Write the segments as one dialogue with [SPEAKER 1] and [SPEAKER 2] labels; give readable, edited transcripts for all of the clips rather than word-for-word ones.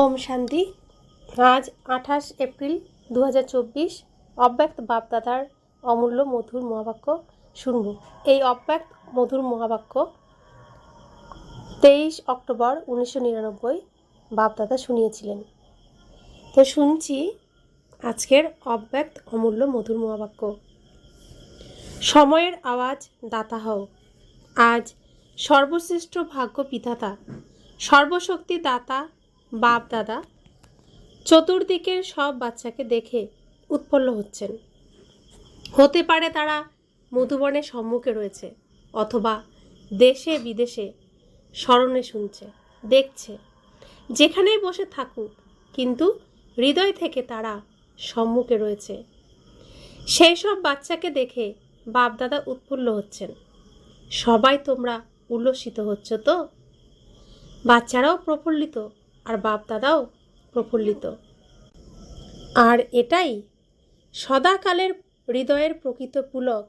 [SPEAKER 1] ওম শান্তি। আজ 28 এপ্রিল 2024। অব্যক্ত বাপদাদার অমূল্য মধুর মহাবাক্য শুনব। এই অব্যক্ত মধুর মহাবাক্য 23 অক্টোবর 1999 বাপদাদা শুনিয়েছিলেন। তো শুনছি আজকের অব্যক্ত অমূল্য মধুর মহাবাক্য। সময়ের আওয়াজ দাতা হও। আজ সর্বশ্রেষ্ঠ ভাগ্য বিধাতা, সর্বশক্তি দাতা বাপ দাদা চতুর্দিকের সব বাচ্চাকে দেখে উৎফুল্ল হচ্ছেন। হতে পারে তারা মধুবনের সম্মুখে রয়েছে, অথবা দেশে বিদেশে স্মরণে শুনছে, দেখছে। যেখানেই বসে থাকুক, কিন্তু হৃদয় থেকে তারা সম্মুখে রয়েছে। সেই সব বাচ্চাকে দেখে বাপদাদা উৎফুল্ল হচ্ছেন। সবাই তোমরা উল্লসিত হচ্ছ তো? বাচ্চারাও প্রফুল্লিত আর বাপদাদাও প্রফুল্লিত। আর এটাই সদাকালের হৃদয়ের প্রকৃত পুলক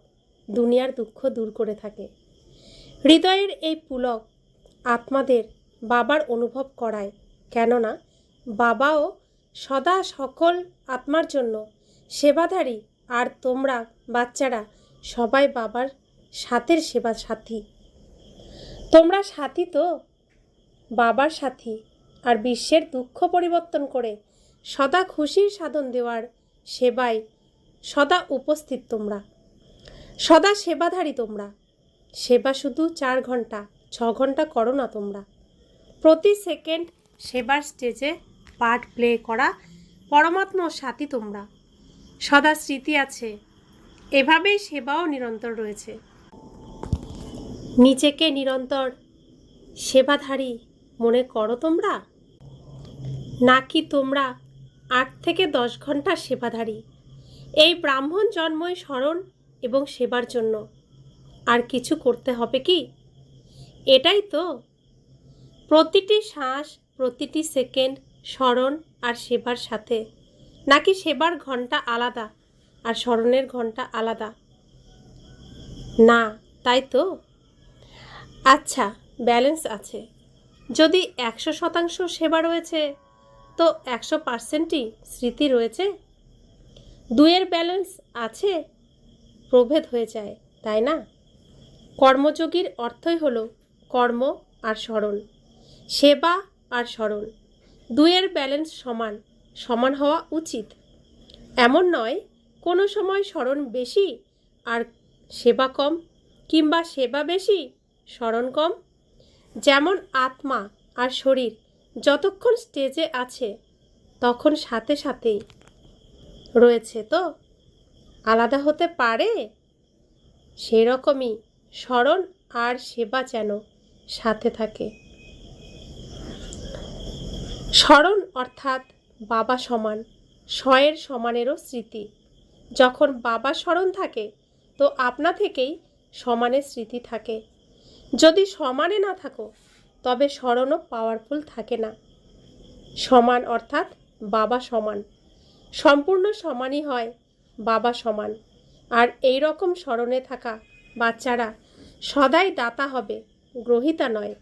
[SPEAKER 1] দুনিয়ার দুঃখ দূর করে থাকে। হৃদয়ের এই পুলক আত্মাদের বাবার অনুভব করায়, কেননা বাবাও সদা সকল আত্মার জন্য সেবাধারী, আর তোমরা বাচ্চারা সবাই বাবার সাথের সেবা সাথী। তোমরা সাথী তো, বাবার সাথী। আর বিশ্বের দুঃখ পরিবর্তন করে সদা খুশির সাধন দেওয়ার সেবায় সদা উপস্থিত তোমরা, সদা সেবাধারী তোমরা। সেবা শুধু 4 ঘন্টা 6 ঘন্টা করো না তোমরা। প্রতি সেকেন্ড সেবার স্টেজে পার্ট প্লে করা পরমাত্মার সাথী তোমরা। সদা স্মৃতি আছে, এভাবেই সেবাও নিরন্তর রয়েছে। নিজেকে নিরন্তর সেবাধারী মনে করো তোমরা, নাকি তোমরা 8 থেকে 10 ঘন্টা সেবাধারী? এই ব্রাহ্মণ জন্মই স্মরণ এবং সেবার জন্য। আর কিছু করতে হবে কি? এটাই তো। প্রতিটি শ্বাস, প্রতিটি সেকেন্ড স্মরণ আর সেবার সাথে, নাকি সেবার ঘন্টা আলাদা আর স্মরণের ঘন্টা আলাদা? না, তাই তো। আচ্ছা, ব্যালেন্স আছে। যদি 100% সেবা রয়েছে, তো 100%ই স্মৃতি রয়েছে। 2-এর ব্যালেন্স আছে, প্রভেদ হয়ে যায়, তাই না? কর্মযোগীর অর্থই হলো কর্ম আর স্মরণ, সেবা আর স্মরণ। 2-এর ব্যালেন্স সমান সমান হওয়া উচিত। এমন নয় কোনো সময় স্মরণ বেশি আর সেবা কম, কিংবা সেবা বেশি স্মরণ কম। যেমন আত্মা আর শরীর যতক্ষণ স্টেজে আছে তখন সাথে সাথেই রয়েছে, তো আলাদা হতে পারে? সেই রকমই স্মরণ আর সেবা যেন সাথে থাকে। স্মরণ অর্থাৎ বাবা সমান, স্বয়ের সমানেরও স্মৃতি। যখন বাবা স্মরণ থাকে তো আপনা থেকেই সমানের স্মৃতি থাকে। যদি সমানে না থাকো তবে স্মরণও পাওয়ারফুল থাকে না। সমান অর্থাৎ বাবা সমান, সম্পূর্ণ সমানই হয় বাবা সমান। আর এই রকম স্মরণে থাকা বাচ্চারা সদাই দাতা হবে, গ্রহিতা নয়।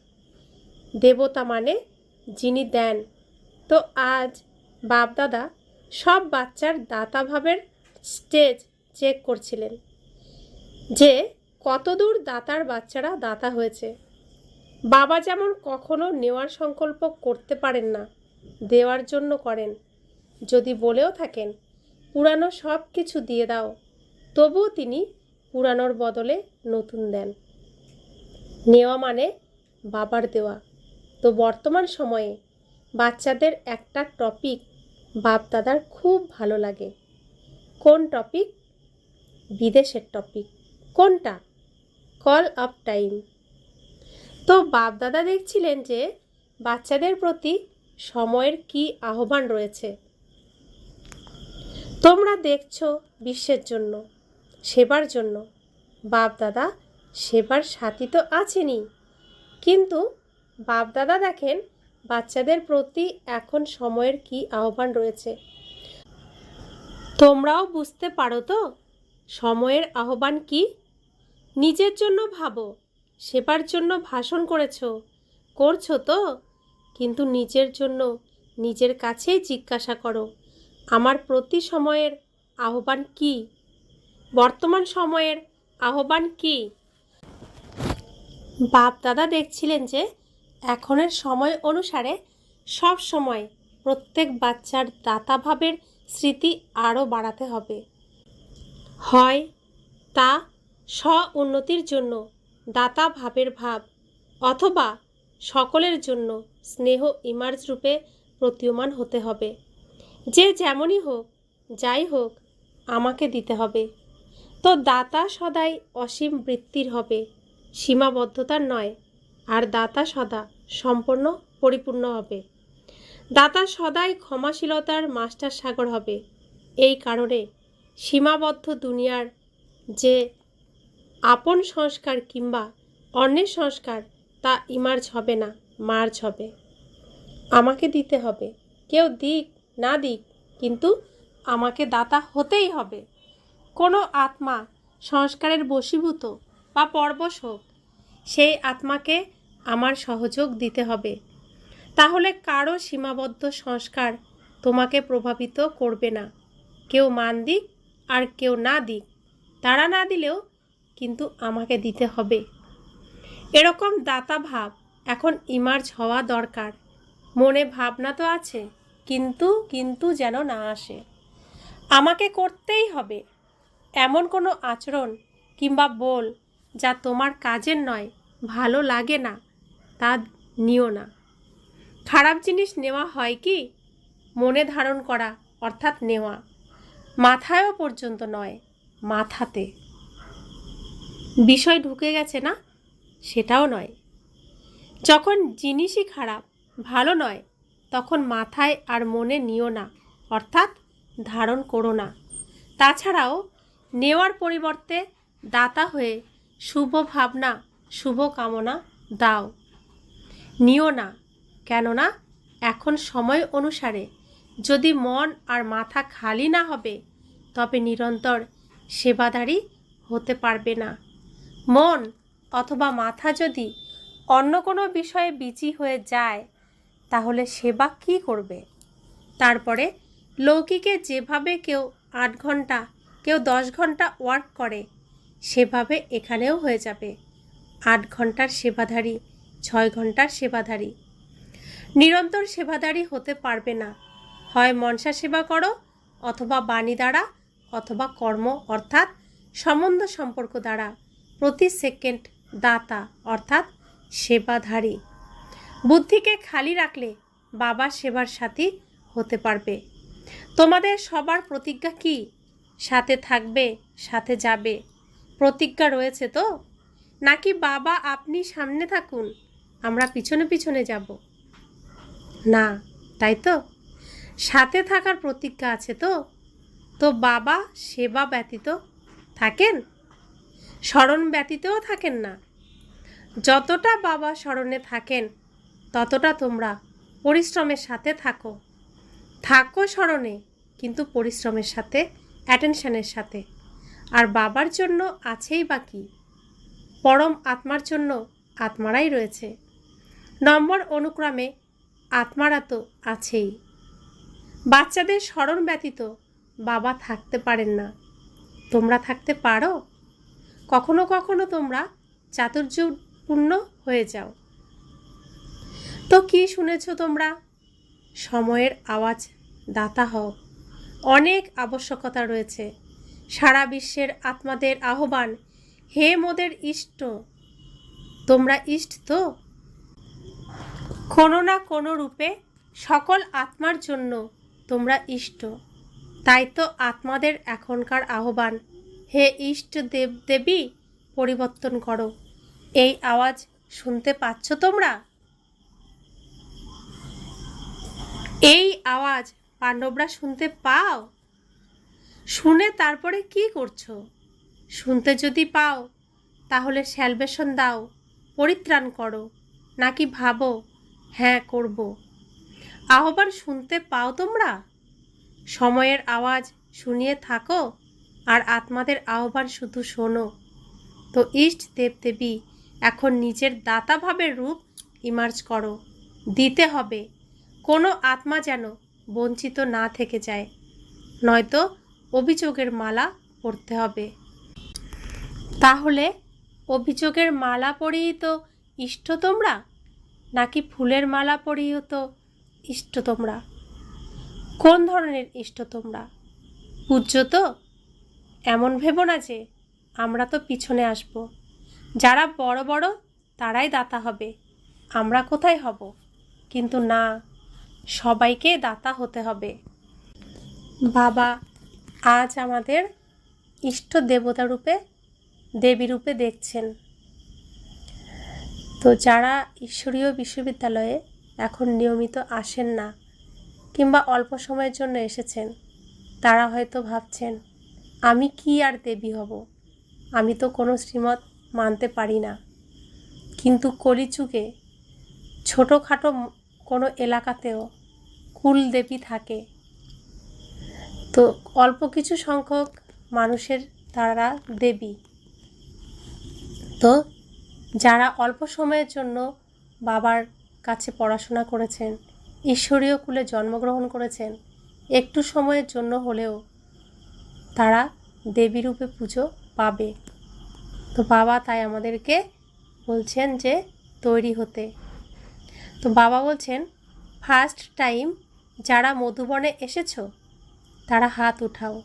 [SPEAKER 1] দেবতা মানে যিনি দেন। তো আজ বাপদাদা সব বাচ্চার দাতা ভাবের স্টেজ চেক করছিলেন, যে কতদূর দাতার বাচ্চারা দাতা হয়েছে। বাবা যেমন কখনো নেওয়ার সংকল্প করতে পারেন না, দেওয়ার জন্য করেন। যদি বলেও থাকেন পুরানো সব কিছু দিয়ে দাও, তবুও তিনি পুরানোর বদলে নতুন দেন। নেওয়া মানে বাবার দেওয়া। তো বর্তমান সময়ে বাচ্চাদের একটা টপিক বাপদাদার খুব ভালো লাগে। কোন টপিক? বিদেশের টপিক। কোনটা? Call of time. তো বাপদাদা দেখছিলেন যে বাচ্চাদের প্রতি সময়ের কি আহ্বান রয়েছে। তোমরা দেখছো বিশ্বের জন্য, সেবার জন্য। বাপদাদা সেবার সাথী তো আছেনই, কিন্তু বাপদাদা দেখেন বাচ্চাদের প্রতি এখন সময়ের কি আহ্বান রয়েছে। তোমরাও বুঝতে পারো তো সময়ের আহ্বান কি? নিজের জন্য ভাবো, সেবার জন্য ভাষণ করছো তো, কিন্তু নিজের জন্য নিজের কাছেই জিজ্ঞাসা করো, আমার প্রতি সময়ের আহ্বান কি? বর্তমান সময়ের আহ্বান কি? বাপ দাদা দেখছিলেন যে এখনের সময় অনুসারে সব সময় প্রত্যেক বাচ্চার দাতাভাবের স্মৃতি আরও বাড়াতে হবে। হয় তা স্ব উন্নতির জন্য দাতা ভাবের ভাব, অথবা সকলের জন্য স্নেহ ইমার্জ রূপে প্রতীয়মান হতে হবে। যে যেমনই হোক, যাই হোক, আমাকে দিতে হবে। তো দাতা সদাই অসীম বৃত্তির হবে, সীমাবদ্ধতার নয়। আর দাতা সদা সম্পূর্ণ পরিপূর্ণ হবে। দাতা সদাই ক্ষমাশীলতার মাস্টার সাগর হবে। এই কারণে সীমাবদ্ধ দুনিয়ার যে আপন সংস্কার কিংবা অন্যের সংস্কার তা ইমার্জ হবে না, মার্জ হবে। আমাকে দিতে হবে, কেউ দিক না দিক, কিন্তু আমাকে দাতা হতেই হবে। কোনো আত্মা সংস্কারের বশীভূত বা পরবশ হোক, সেই আত্মাকে আমার সহযোগ দিতে হবে। তাহলে কারো সীমাবদ্ধ সংস্কার তোমাকে প্রভাবিত করবে না। কেউ মান দিক আর কেউ না দিক, তারা না দিলেও কিন্তু আমাকে দিতে হবে। এরকম দাতা ভাব এখন ইমার্জ হওয়া দরকার। মনে ভাবনা তো আছে, কিন্তু যেন না আসে। আমাকে করতেই হবে এমন কোনো আচরণ কিংবা বল যা তোমার কাজের নয়, ভালো লাগে না, তা নিও না। খারাপ জিনিস নেওয়া হয় কি? মনে ধারণ করা অর্থাৎ নেওয়া, মাথায়ও পর্যন্ত নয়, মাথাতে। বিষয় ঢুকে গেছে না, সেটাও নয়। যখন জিনিসই খারাপ, ভালো নয়, তখন মাথায় আর মনে নিও না, অর্থাৎ ধারণ করো না। তাছাড়াও নেওয়ার পরিবর্তে দাতা হয়ে শুভ ভাবনা, শুভ কামনা দাও, নিও না। কেননা এখন সময় অনুসারে যদি মন আর মাথা খালি না হবে, তবে নিরন্তর সেবাদারী হতে পারবে না। মন অথবা মাথা যদি অন্য কোনো বিষয়ে বিচি হয়ে যায়, তাহলে সেবা কি করবে? তারপরে লৌকিকে যেভাবে কেউ 8 ঘন্টা, কেউ 10 ঘন্টা ওয়ার্ক করে, সেভাবে এখানেও হয়ে যাবে 8 ঘন্টার সেবাধারী, 6 ঘন্টার সেবাধারী। নিরন্তর সেবাদারী হতে পারবে না। হয় মনসা সেবা করো, অথবা বাণী দ্বারা, অথবা কর্ম অর্থাৎ সম্বন্ধ সম্পর্ক দ্বারা প্রতি সেকেন্ড দাতা অর্থাৎ সেবাধারী। বুদ্ধিকে খালি রাখলে বাবা সেবার সাথী হতে পারবে। তোমাদের সবার প্রতিজ্ঞা কি? সাথে থাকবে, সাথে যাবে, প্রতিজ্ঞা রয়েছে তো? নাকি বাবা আপনি সামনে থাকুন, আমরা পিছনে পিছনে যাব? না, তাই তো? সাথে থাকার প্রতিজ্ঞা আছে তো? তো বাবা সেবা ব্যতীত থাকেন? স্মরণ ব্যতীতও থাকেন না। যতটা বাবা স্মরণে থাকেন, ততটা তোমরা পরিশ্রমের সাথে থাকো। থাকো স্মরণে, কিন্তু পরিশ্রমের সাথে, অ্যাটেনশনের সাথে। আর বাবার জন্য আছেই বা কি? পরম আত্মার জন্য আত্মারাই রয়েছে। নম্বর অনুক্রমে আত্মারা তো আছেই। বাচ্চাদের স্মরণ ব্যতীত বাবা থাকতে পারেন না। তোমরা থাকতে পারো? কখনো কখনো তোমরা চাতুর্যপূর্ণ হয়ে যাও। তো কি শুনেছ তোমরা? সময়ের আওয়াজ দাতা হও। অনেক আবশ্যকতা রয়েছে। সারা বিশ্বের আত্মাদের আহ্বান, হে মোদের ইষ্ট। তোমরা ইষ্ট তো? কোনো না কোনো রূপে সকল আত্মার জন্য তোমরা ইষ্ট। তাই তো আত্মাদের এখনকার আহ্বান, হে ইষ্ট দেব দেবী, পরিবর্তন করো। এই আওয়াজ শুনতে পাচ্ছ তোমরা? এই আওয়াজ পাণ্ডবরা শুনতে পাও? শুনে তারপরে কি করছো? শুনতে যদি পাও, তাহলে স্যালভেশন দাও, পরিত্রাণ করো, নাকি ভাবো হ্যাঁ করব? আহ্বান শুনতে পাও তোমরা? সময়ের আওয়াজ শুনিয়ে থাকো, আর আত্মাদের আহ্বান শুধু শোনো। তো ইষ্ট দেবদেবী এখন নিজের দাতাভাবের রূপ ইমার্জ করো। দিতে হবে, কোনো আত্মা যেন বঞ্চিত না থেকে যায়, নয়তো অভিযোগের মালা পরতে হবে। তাহলে অভিযোগের মালা পরিয়েই তো ইষ্ট তোমরা, নাকি ফুলের মালা পরিয়েও তো ইষ্ট তোমরা? কোন ধরনের ইষ্ট তোমরা? পূজ্য তো? এমন ভেবো না যে আমরা তো পিছনে আসব, যারা বড় বড় তারাই দাতা হবে, আমরা কোথায় হব? কিন্তু না, সবাইকে দাতা হতে হবে। বাবা আজ আমাদের ইষ্ট দেবতা রূপে, দেবী রূপে দেখছেন। তো যারা ঈশ্বরীয় বিশ্ববিদ্যালয়ে এখন নিয়মিত আসেন না কিংবা অল্প সময়ের জন্য এসেছেন, তারা হয়তো ভাবছেন আমি কি আর দেবী হব, আমি তো কোনো শ্রীমত মানতে পারি না। কিন্তু কলিযুগে ছোটোখাটো কোনো এলাকাতেও কুলদেবী থাকে। তো অল্প কিছু সংখ্যক মানুষের তারা দেবী। তো যারা অল্প সময়ের জন্য বাবার কাছে পড়াশোনা করেছেন, ঈশ্বরীয় কুলে জন্মগ্রহণ করেছেন, একটু সময়ের জন্য হলেও তারা দেবী রূপে পুজো পাবে। তো বাবা তাই আমাদেরকে বলছেন যে তৈরি হতে। তো বাবা বলছেন, ফার্স্ট টাইম যারা মধুবনে এসেছো তারা হাত উঠাও।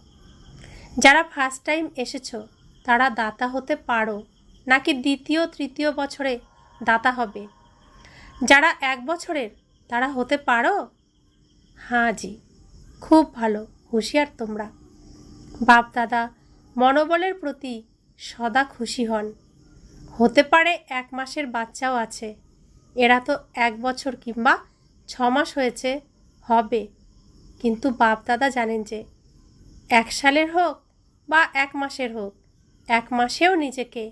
[SPEAKER 1] যারা ফার্স্ট টাইম এসেছো তারা দাতা হতে পারো, নাকি দ্বিতীয় তৃতীয় বছরে দাতা হবে? যারা 1 বছরের তারা হতে পারো? হ্যাঁ জি, খুব ভালো, হুঁশিয়ার তোমরা। বাপ দাদা মনোবলের প্রতি সদা খুশি হন। হতে পারে 1 মাসের বাচ্চাও আছে, এরা তো 1 বছর কিংবা 6 মাস হয়েছে হবে, কিন্তু বাপ দাদা জানেন যে 1 সালের হোক বা 1 মাসের হোক, 1 মাসেও নিজেকে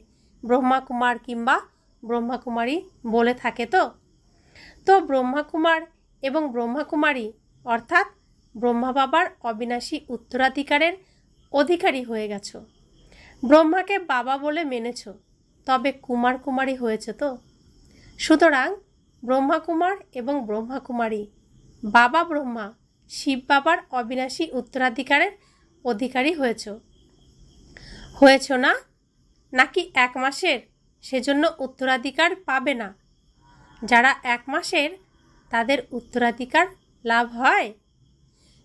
[SPEAKER 1] ব্রহ্মাকুমার কিংবা ব্রহ্মাকুমারী বলে থাকে। তো ব্রহ্মাকুমার এবং ব্রহ্মাকুমারী অর্থাৎ ব্রহ্মা বাবার অবিনাশী উত্তরাধিকারের অধিকারী হয়ে গেছো। ব্রহ্মাকে বাবা বলে মেনেছ, তবে কুমার কুমারী হয়েছে তো। সুতরাং ব্রহ্মাকুমার এবং ব্রহ্মাকুমারী, বাবা ব্রহ্মা শিব বাবার অবিনাশী উত্তরাধিকারের অধিকারী হয়েছ না? নাকি 1 মাসের, সেজন্য উত্তরাধিকার পাবে না? যারা 1 মাসের তাদের উত্তরাধিকার লাভ হয়।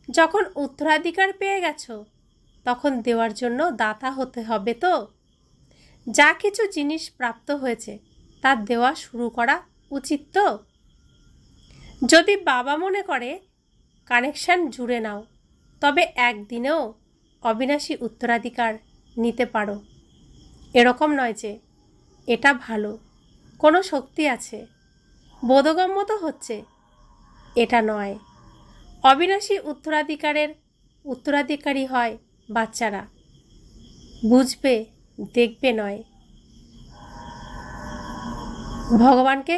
[SPEAKER 1] যখন উত্তরাধিকার পেয়ে গেছো তখন দেওয়ার জন্য দাতা হতে হবে। তো যা কিছু জিনিস প্রাপ্ত হয়েছে তা দেওয়া শুরু করা উচিত। তো যদি বাবা মনে করে কানেকশান জুড়ে নাও, তবে একদিনেও অবিনাশী উত্তরাধিকার নিতে পারো। এরকম নয় যে এটা ভালো, কোনো শক্তি আছে, বোধগম্য তো হচ্ছে, এটা নয়। অবিনাশী উত্তরাধিকারের উত্তরাধিকারী হয় বাচ্চারা, বুঝবে দেখবে নয়। ভগবানকে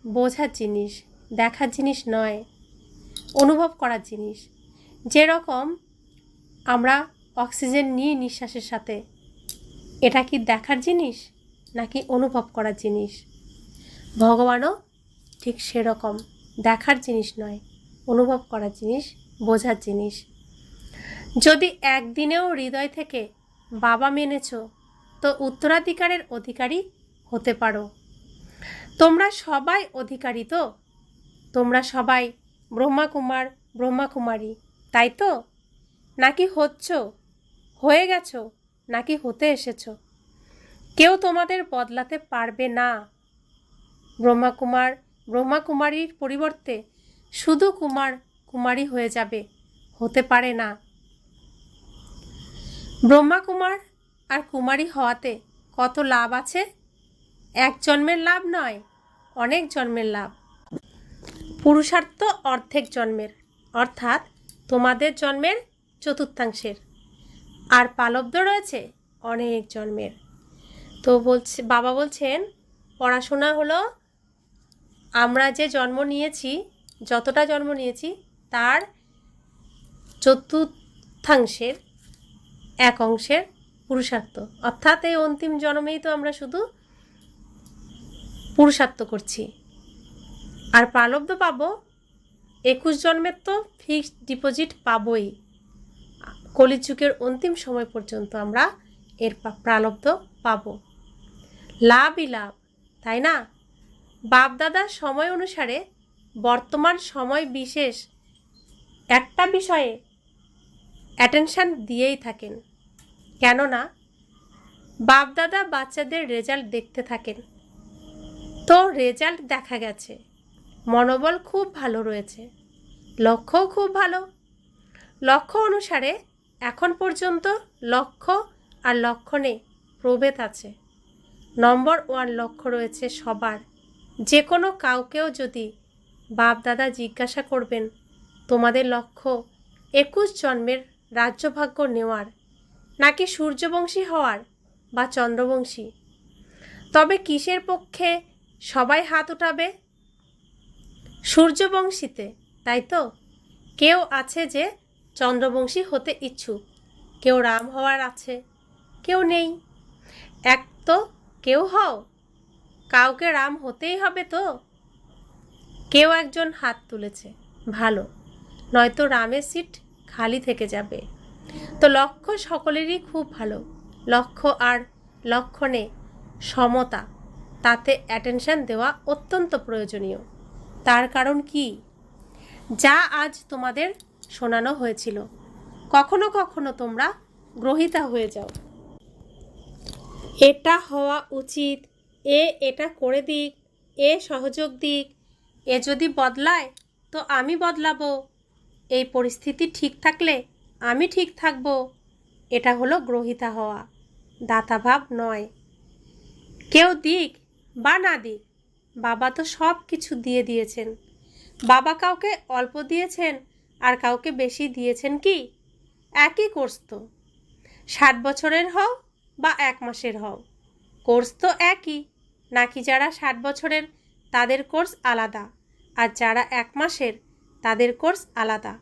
[SPEAKER 1] বোঝার জিনিস, দেখার জিনিস নয়, অনুভব করার জিনিস। যেরকম আমরা অক্সিজেন নিই নিঃশ্বাসের সাথে, এটা কি দেখার জিনিস নাকি অনুভব করার জিনিস? ভগবানও ঠিক সেরকম, দেখার জিনিস নয়, অনুভব করার জিনিস, বোঝার জিনিস। যদি একদিনেও হৃদয় থেকে বাবা মেনেছ, তো উত্তরাধিকারের অধিকারী হতে পারো। তোমরা সবাই অধিকারী। তো তোমরা সবাই ব্রহ্মাকুমার ব্রহ্মাকুমারী, তাই তো? নাকি হয়ে গেছো, নাকি হতে এসেছো? কেউ তোমাদের বদলাতে পারবে না। ব্রহ্মাকুমার ব্রহ্মাকুমারীর পরিবর্তে শুধু কুমার কুমারী হয়ে যাবে, হতে পারে না। ব্রহ্মাকুমার আর কুমারী হওয়াতে কত লাভ আছে? 1 জন্মের লাভ নয়, অনেক জন্মের লাভ। পুরুষার্থ অর্ধেক জন্মের, অর্থাৎ তোমাদের জন্মের চতুর্থাংশের, আর পালব্ধ রয়েছে অনেক জন্মের। তো বাবা বলছেন, পড়াশোনা হলো আমরা যে জন্ম নিয়েছি, যতটা জন্ম নিয়েছি তার চতুর্থাংশের 1 অংশের পুরুষার্থ, অর্থাৎ এই অন্তিম জন্মেই তো আমরা শুধু পুরুষার্থ করছি, আর প্রালব্ধ পাবো 21 জন্মের তো ফিক্সড ডিপোজিট পাবই। কলিযুগের অন্তিম সময় পর্যন্ত আমরা এর প্রারব্ধ পাব। লাভই লাভ, তাই না? বাপদাদার সময় অনুসারে বর্তমান সময় বিশেষ একটা বিষয়ে অ্যাটেনশান দিয়েই থাকেন, কেননা বাপদাদা বাচ্চাদের রেজাল্ট দেখতে থাকেন। তো রেজাল্ট দেখা গেছে, মনোবল খুব ভালো রয়েছে, লক্ষ্যও খুব ভালো। লক্ষ্য অনুসারে এখন পর্যন্ত লক্ষ্য আর লক্ষণে প্রভেদ আছে। নম্বর 1 লক্ষ্য রয়েছে সবার। যে কোনো কাউকেও যদি বাপদাদা জিজ্ঞাসা করবেন তোমাদের লক্ষ্য 21 জন্মের রাজ্যভাগ্য নেওয়ার নাকি সূর্যবংশী হওয়ার বা চন্দ্রবংশী, তবে কিসের পক্ষে সবাই হাত উঠাবে? সূর্যবংশীতে, তাই তো? কেউ আছে যে চন্দ্রবংশী হতে ইচ্ছুক, কেউ রাম হওয়ার আছে, কেউ নেই। এক তো কেউ হও, কাউকে রাম হতেই হবে তো। কেউ একজন হাত তুলেছে, ভালো, নয়তো রামের সিট খালি থেকে যাবে। তো লক্ষ্য সকলেরই খুব ভালো। লক্ষ্য আর লক্ষণে সমতা, তাতে অ্যাটেনশন দেওয়া অত্যন্ত প্রয়োজনীয়। তার কারণ কি? যা আজ তোমাদের শোনানো হয়েছিল, কখনো কখনো তোমরা গ্রহিতা হয়ে যাও। এটা হওয়া উচিত, এটা করে দিক, সহযোগ দিক, যদি বদলায় তো আমি বদলাবো, এই পরিস্থিতি ঠিক থাকলে আমি ঠিক থাকব। এটা হলো গ্রহিতা হওয়া, দাতাভাব নয়। কেউ দিক বা না দিক, বাবা তো সব কিছু দিয়ে দিয়েছেন। বাবা কাউকে অল্প দিয়েছেন আর কাউকে বেশি দিয়েছেন কি? একই কোর্স তো, 60 বছরের হও বা 1 মাসের হও, কোর্স তো একই। নাকি যারা 60 বছরের তাদের কোর্স আলাদা, আর যারা 1 মাসের তাদের কোর্স আলাদা।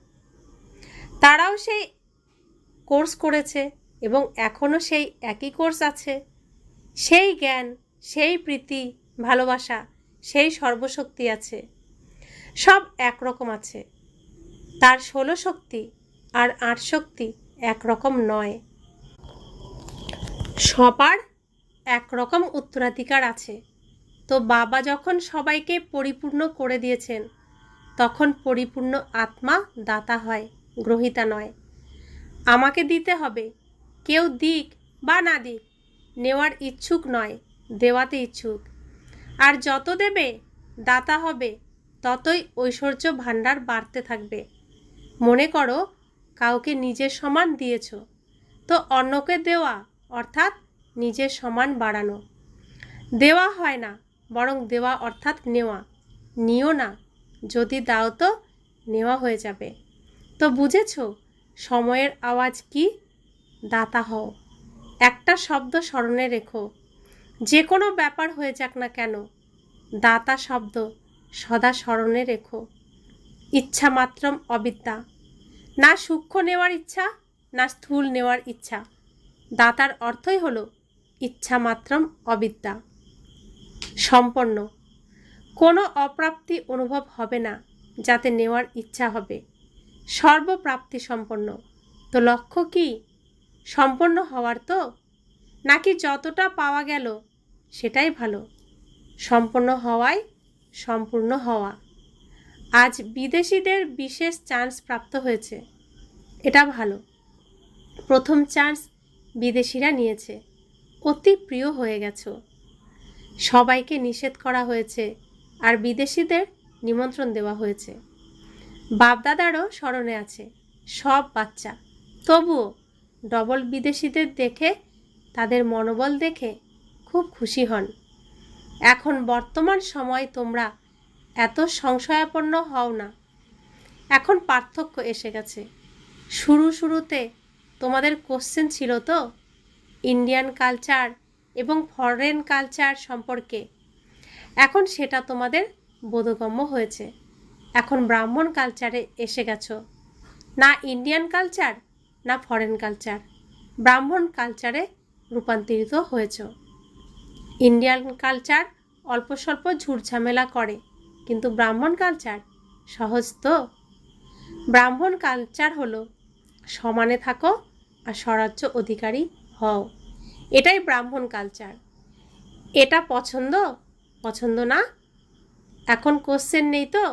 [SPEAKER 1] তারাও সেই কোর্স করেছে এবং এখনও সেই একই কোর্স আছে। সেই জ্ঞান, সেই প্রীতি, ভালোবাসা, সেই সর্বশক্তি আছে, সব একরকম আছে। তার 16 শক্তি আর 8 শক্তি একরকম নয়। সবার একরকম উত্তরাধিকার আছে। তো বাবা যখন সবাইকে পরিপূর্ণ করে দিয়েছেন, তখন পরিপূর্ণ আত্মা দাতা হয়, গ্রহিতা নয়। আমাকে দিতে হবে, কেউ দিক বা না দিক, নেওয়ার ইচ্ছুক নয়, দেওয়াতে ইচ্ছুক। আর যত দেবে, দাতা হবে, ততই ঐশ্বর্য ভাণ্ডার বাড়তে থাকবে। মনে করো কাউকে নিজের সমান দিয়েছ, তো অন্যকে দেওয়া অর্থাৎ নিজের সমান বাড়ানো। দেওয়া হয় না, বরং দেওয়া অর্থাৎ নেওয়া। নিও না, যদি দাও তো নেওয়া হয়ে যাবে। তো বুঝেছ সময়ের আওয়াজ কি? দাতা হও। একটা শব্দ স্মরণে রেখো, যে কোনো ব্যাপার হয়ে যাক না কেন, দাতা শব্দ সদা স্মরণে রেখো। ইচ্ছা মাত্রম অবিদ্যা, না সূক্ষ্ম নেওয়ার ইচ্ছা, না স্থূল নেওয়ার ইচ্ছা। দাতার অর্থই হলো ইচ্ছা মাত্রম অবিদ্যা। সম্পন্ন, কোনো অপ্রাপ্তি অনুভব হবে না, যাতে নেওয়ার ইচ্ছা হবে। সর্বপ্রাপ্তি সম্পন্ন। তো লক্ষ্য কি? সম্পন্ন হওয়ার তো, নাকি যতটা পাওয়া গেল সেটাই ভালো? সম্পন্ন হওয়াই সম্পূর্ণ হওয়া। আজ বিদেশিদের বিশেষ চান্স প্রাপ্ত হয়েছে, এটা ভালো। প্রথম চান্স বিদেশিরা নিয়েছে, অতি প্রিয় হয়ে গেছ। সবাইকে নিষেধ করা হয়েছে আর বিদেশিদের নিমন্ত্রণ দেওয়া হয়েছে। বাপদাদারও স্মরণে আছে সব বাচ্চা, তবুও ডবল বিদেশিদের দেখে, তাদের মনোবল দেখে খুব খুশি হন। এখন বর্তমান সময় তোমরা এত সংশয়াপন্ন হও না, এখন পার্থক্য এসে গেছে। শুরুতে তোমাদের কোশ্চেন ছিল তো ইন্ডিয়ান কালচার এবং ফরেন কালচার সম্পর্কে, এখন সেটা তোমাদের বোধগম্য হয়েছে। এখন ব্রাহ্মণ কালচারে এসে গেছো, না ইন্ডিয়ান কালচার না ফরেন কালচার, ব্রাহ্মণ কালচারে রূপান্তরিত হয়েছ। ইন্ডিয়ান কালচার অল্প স্বল্প ঝুটঝামেলা করে, কিন্তু ব্রাহ্মণ কালচার সহজ তো? ব্রাহ্মণ কালচার হলো সমানে থাকো আর স্বরাজ্য অধিকারী হও, এটাই ব্রাহ্মণ কালচার। এটা পছন্দ? পছন্দ না? এখন কোশ্চেন নেই তো?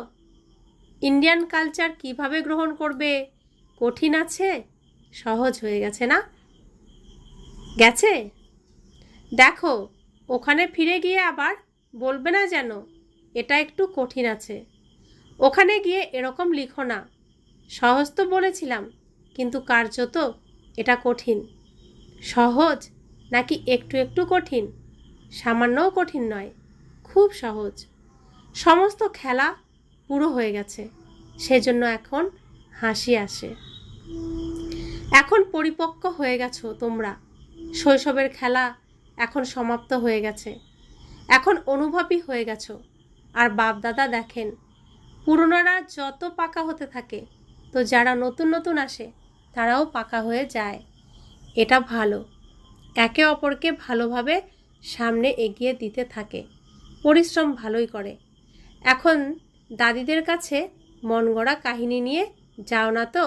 [SPEAKER 1] ইন্ডিয়ান কালচার কিভাবে গ্রহণ করবে? কঠিন আছে? সহজ হয়ে গেছে না? গেছে? দেখো, ওখানে ফিরে গিয়ে আবার বলবে না যেন এটা একটু কঠিন আছে। ওখানে গিয়ে এরকম লিখো না, সহজ তো বলেছিলাম কিন্তু কার্যত এটা কঠিন। সহজ নাকি একটু একটু কঠিন? সামান্যও কঠিন নয়, খুব সহজ। সমস্ত খেলা পুরো হয়ে গেছে, সেজন্য এখন হাসি আসে। এখন পরিপক্ক হয়ে গেছো তোমরা, শৈশবের খেলা এখন সমাপ্ত হয়ে গেছে, এখন অনুভবী হয়ে গেছো। আর বাপ দাদা দেখেন, পুরনোরা যত পাকা হতে থাকে তো যারা নতুন নতুন আসে তারাও পাকা হয়ে যায়। এটা ভালো, একে অপরকে ভালোভাবে সামনে এগিয়ে দিতে থাকে, পরিশ্রম ভালোই করে। এখন দাদিদের কাছে মন গড়া কাহিনী নিয়ে যাও না তো,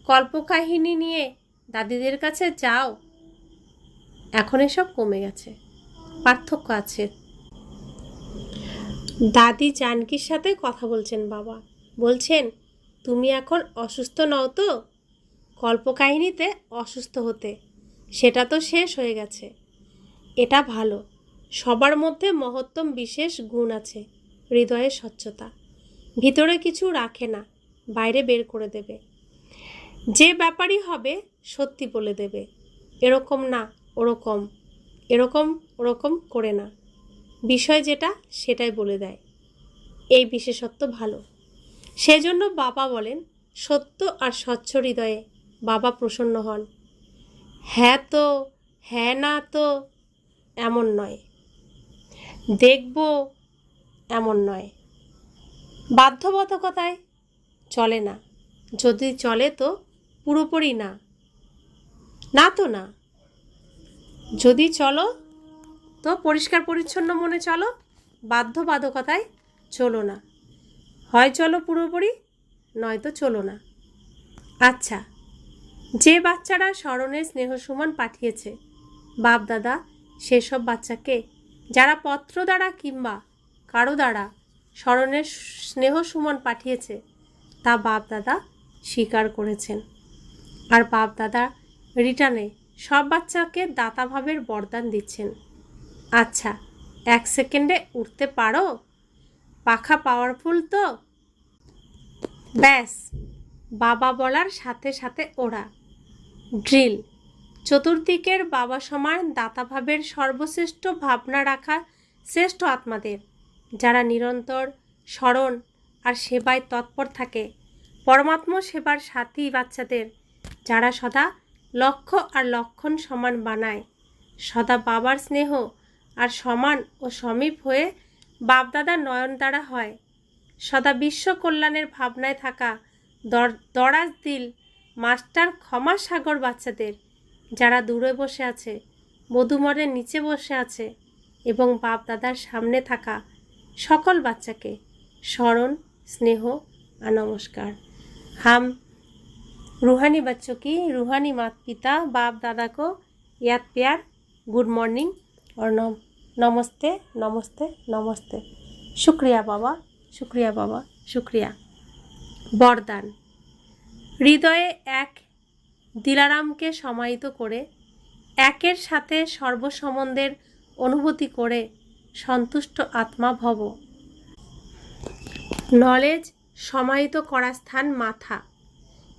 [SPEAKER 1] কল্পকাহিনী নিয়ে দাদিদের কাছে যাও। এখন এসব কমে গেছে, পার্থক্য আছে। দাদি জানকীর সাথে কথা বলছেন বাবা, বলছেন তুমি এখন অসুস্থ নও তো? কল্পকাহিনীতে অসুস্থ হতে, সেটা তো শেষ হয়ে গেছে। এটা ভালো, সবার মধ্যে মহত্তম বিশেষ গুণ আছে, হৃদয়ের স্বচ্ছতা, ভিতরে কিছু রাখে না, বাইরে বের করে দেবে। যে ব্যাপারই হবে সত্যি বলে দেবে, এরকম না ওরকম, এরকম ওরকম করে না, বিষয় যেটা সেটাই বলে দেয়। এই বিশেষত্ব ভালো। সেজন্য বাবা বলেন, সত্য আর স্বচ্ছ হৃদয়ে বাবা প্রসন্ন হন। হ্যাঁ তো, হ্যাঁ না তো এমন নয়, দেখব এমন নয়, বাধ্যবাধকতায় চলে না। যদি চলে তো পুরোপুরি না, না তো না। যদি চলো তো পরিষ্কার পরিচ্ছন্ন মনে চলো, বাধ্যবাধকতায় চলো না। হয় চলো পুরোপুরি, নয়তো চলো না। আচ্ছা, যে বাচ্চারা স্মরণের স্নেহ সুমন পাঠিয়েছে বাপ দাদা, সেসব বাচ্চাকে যারা পত্র দ্বারা কিংবা কারো দ্বারা স্মরণের স্নেহ সুমন পাঠিয়েছে তা বাপ দাদা স্বীকার করেছেন। আর বাপ দাদা রিটার্নে সব বাচ্চাকে দাতাভাবের বরদান দিচ্ছেন। আচ্ছা, 1 সেকেন্ডে উঠতে পারো? পাখা পাওয়ারফুল তো? ব্যাস, বাবা বলার সাথে সাথে ওরা ড্রিল। চতুর্দিকের বাবা সমান দাতাভাবের সর্বশ্রেষ্ঠ ভাবনা রাখা শ্রেষ্ঠ আত্মাদের, যারা নিরন্তর স্মরণ আর সেবায় তৎপর থাকে, পরমাত্মা সেবার সাথী বাচ্চাদের, যারা সদা লক্ষ্য আর লক্ষণ সমান বানায়, সদা বাবার স্নেহ আর সমান ও সমীপ হয়ে বাপদাদার নয়ন দ্বারা হয়, সদা বিশ্ব কল্যাণের ভাবনায় থাকা দরাজ দিল মাস্টার ক্ষমা সাগর বাচ্চাদের, যারা দূরে বসে আছে, বধূমরের নিচে বসে আছে, এবং বাপ দাদার সামনে থাকা সকল বাচ্চাকে স্মরণ, স্নেহ আর নমস্কার। हम रूहानी बच्चों की रूहानी माता पिता बाप दादा को याद प्यार, गुड मॉर्निंग और नमस्ते नमस्ते नमस्ते। शुक्रिया बाबा, शुक्रिया बाबा, शुक्रिया। বরদান। হৃদয়ে এক দিলারামকে সমাহিত করে, একের সাথে সর্বসম্বন্ধের অনুভূতি করে সন্তুষ্ট আত্মা ভব। নলেজ সমাহিত করার স্থান মাথা,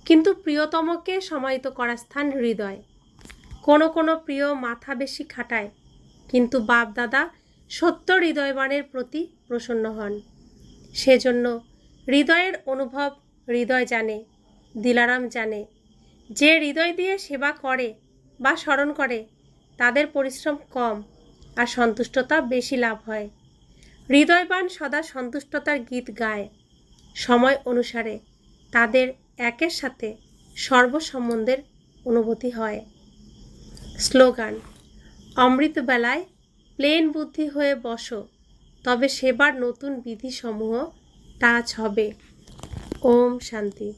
[SPEAKER 1] কিন্তু প্রিয়তমকে সমাহিত করার স্থান হৃদয়। কোনো কোনো প্রিয় মাথা বেশি খাটায়, কিন্তু বাপ দাদা সত্য হৃদয়বানের প্রতি প্রসন্ন হন। সেজন্য হৃদয়ের অনুভব হৃদয় জানে, দিলারাম জানে। যে হৃদয় দিয়ে সেবা করে বা স্মরণ করে তাদের পরিশ্রম কম আর সন্তুষ্টতা বেশি লাভ হয়। হৃদয়বান সদা সন্তুষ্টতার গীত গায়। সময় অনুসারে তাদের একের সাথে সর্বসম্বন্ধের অনুভূতি হয়। স্লোগান, অমৃতবেলায় প্লেন বুদ্ধি হয়ে বসো, তবে সেবার নতুন বিধিসমূহ টাচ হবে। ওম শান্তি।